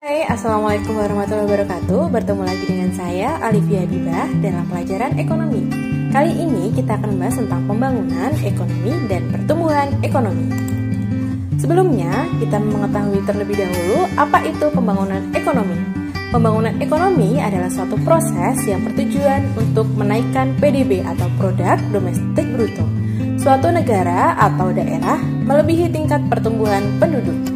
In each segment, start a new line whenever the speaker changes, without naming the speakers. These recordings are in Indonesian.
Hai, Assalamualaikum warahmatullahi wabarakatuh. Bertemu lagi dengan saya, Alifia Habibah, dalam pelajaran ekonomi. Kali ini kita akan membahas tentang pembangunan ekonomi dan pertumbuhan ekonomi. Sebelumnya, kita mengetahui terlebih dahulu apa itu pembangunan ekonomi. Pembangunan ekonomi adalah suatu proses yang bertujuan untuk menaikkan PDB atau produk domestik bruto suatu negara atau daerah melebihi tingkat pertumbuhan penduduk.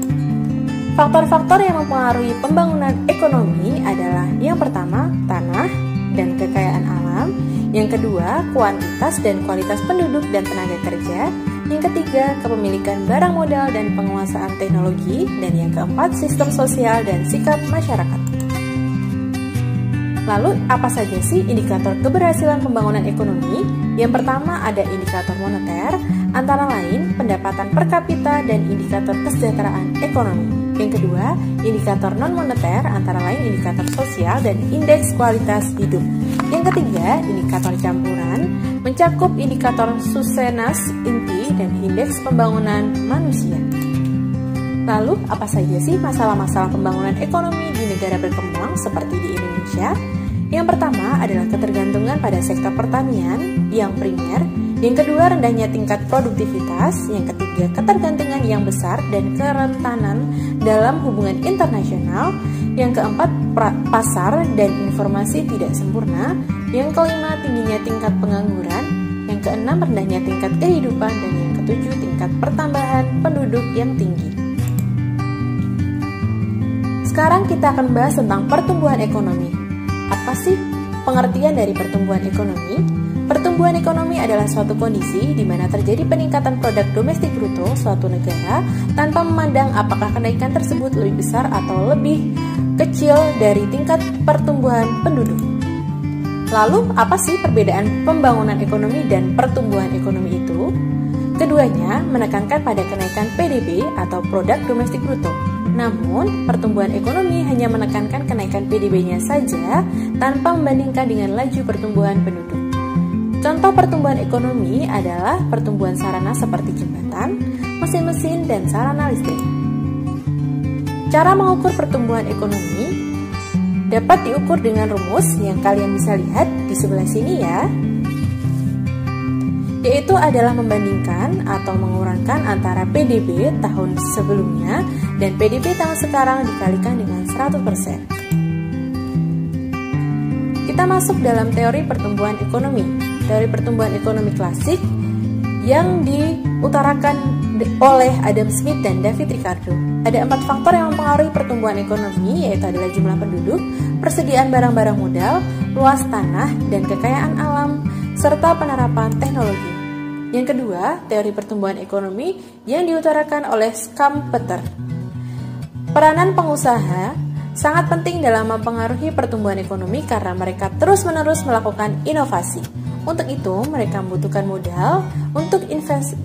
Faktor-faktor yang mempengaruhi pembangunan ekonomi adalah yang pertama, tanah dan kekayaan alam, yang kedua, kuantitas dan kualitas penduduk dan tenaga kerja, yang ketiga, kepemilikan barang modal dan penguasaan teknologi, dan yang keempat, sistem sosial dan sikap masyarakat. Lalu, apa saja sih indikator keberhasilan pembangunan ekonomi? Yang pertama ada indikator moneter, antara lain pendapatan per kapita dan indikator kesejahteraan ekonomi. Yang kedua, indikator non-moneter, antara lain indikator sosial dan indeks kualitas hidup. Yang ketiga, indikator campuran, mencakup indikator Susenas inti dan indeks pembangunan manusia. Lalu, apa saja sih masalah-masalah pembangunan ekonomi di negara berkembang seperti di Indonesia? Yang pertama adalah ketergantungan pada sektor pertanian yang primer, yang kedua rendahnya tingkat produktivitas, yang ketiga ketergantungan yang besar dan kerentanan dalam hubungan internasional, yang keempat pasar dan informasi tidak sempurna, yang kelima tingginya tingkat pengangguran, yang keenam rendahnya tingkat kehidupan, dan yang ketujuh tingkat pertambahan penduduk yang tinggi. Sekarang kita akan bahas tentang pertumbuhan ekonomi. Apa sih pengertian dari pertumbuhan ekonomi? Pertumbuhan ekonomi adalah suatu kondisi di mana terjadi peningkatan produk domestik bruto suatu negara tanpa memandang apakah kenaikan tersebut lebih besar atau lebih kecil dari tingkat pertumbuhan penduduk. Lalu, apa sih perbedaan pembangunan ekonomi dan pertumbuhan ekonomi itu? Keduanya menekankan pada kenaikan PDB atau produk domestik bruto. Namun, pertumbuhan ekonomi hanya menekankan kenaikan PDB-nya saja tanpa membandingkan dengan laju pertumbuhan penduduk. Contoh pertumbuhan ekonomi adalah pertumbuhan sarana seperti jembatan, mesin-mesin, dan sarana listrik. Cara mengukur pertumbuhan ekonomi dapat diukur dengan rumus yang kalian bisa lihat di sebelah sini ya, yaitu adalah membandingkan atau mengurangkan antara PDB tahun sebelumnya dan PDB tahun sekarang dikalikan dengan 100%. Kita masuk dalam teori pertumbuhan ekonomi. Teori pertumbuhan ekonomi klasik yang diutarakan oleh Adam Smith dan David Ricardo. Ada 4 faktor yang mempengaruhi pertumbuhan ekonomi, yaitu adalah jumlah penduduk, persediaan barang-barang modal, luas tanah dan kekayaan alam, serta penerapan teknologi. Yang kedua, teori pertumbuhan ekonomi yang diutarakan oleh Schumpeter. Peranan pengusaha sangat penting dalam mempengaruhi pertumbuhan ekonomi karena mereka terus-menerus melakukan inovasi. Untuk itu, mereka membutuhkan modal untuk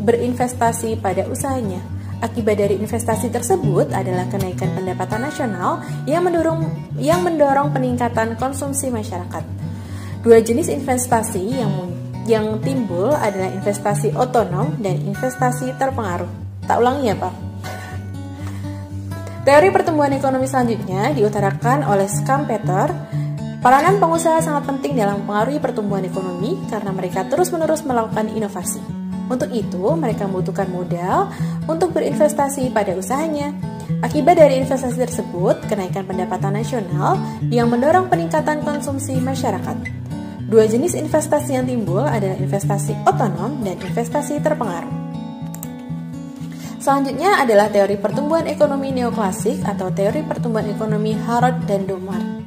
berinvestasi pada usahanya. Akibat dari investasi tersebut adalah kenaikan pendapatan nasional yang mendorong peningkatan konsumsi masyarakat. Dua jenis investasi yang timbul adalah investasi otonom dan investasi terpengaruh. Tak ulangi ya, Pak. Teori pertumbuhan ekonomi selanjutnya diutarakan oleh Schumpeter. Peranan pengusaha sangat penting dalam mempengaruhi pertumbuhan ekonomi karena mereka terus-menerus melakukan inovasi. Untuk itu, mereka membutuhkan modal untuk berinvestasi pada usahanya. Akibat dari investasi tersebut, kenaikan pendapatan nasional yang mendorong peningkatan konsumsi masyarakat. Dua jenis investasi yang timbul adalah investasi otonom dan investasi terpengaruh. Selanjutnya adalah teori pertumbuhan ekonomi neoklasik atau teori pertumbuhan ekonomi Harrod dan Domart.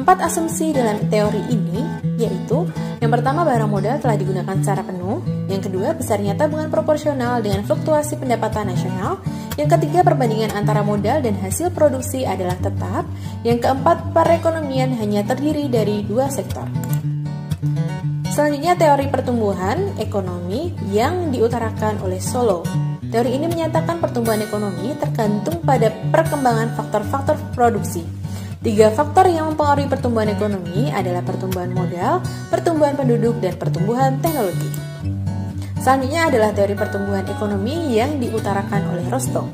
4 asumsi dalam teori ini yaitu yang pertama barang modal telah digunakan secara penuh, yang kedua besarnya tabungan proporsional dengan fluktuasi pendapatan nasional, yang ketiga perbandingan antara modal dan hasil produksi adalah tetap, yang keempat perekonomian hanya terdiri dari 2 sektor. Selanjutnya teori pertumbuhan ekonomi yang diutarakan oleh Solow. Teori ini menyatakan pertumbuhan ekonomi tergantung pada perkembangan faktor-faktor produksi. 3 faktor yang mempengaruhi pertumbuhan ekonomi adalah pertumbuhan modal, pertumbuhan penduduk, dan pertumbuhan teknologi. Selanjutnya adalah teori pertumbuhan ekonomi yang diutarakan oleh Rostow.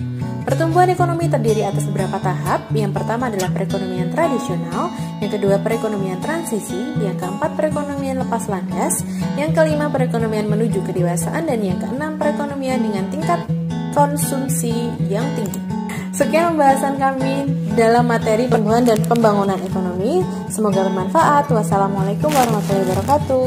Pertumbuhan ekonomi terdiri atas beberapa tahap. Yang pertama adalah perekonomian tradisional, yang kedua perekonomian transisi, yang keempat perekonomian lepas landas, yang kelima perekonomian menuju kedewasaan, dan yang keenam perekonomian dengan tingkat konsumsi yang tinggi. Sekian pembahasan kami dalam materi pertumbuhan dan pembangunan ekonomi. Semoga bermanfaat. Wassalamualaikum warahmatullahi wabarakatuh.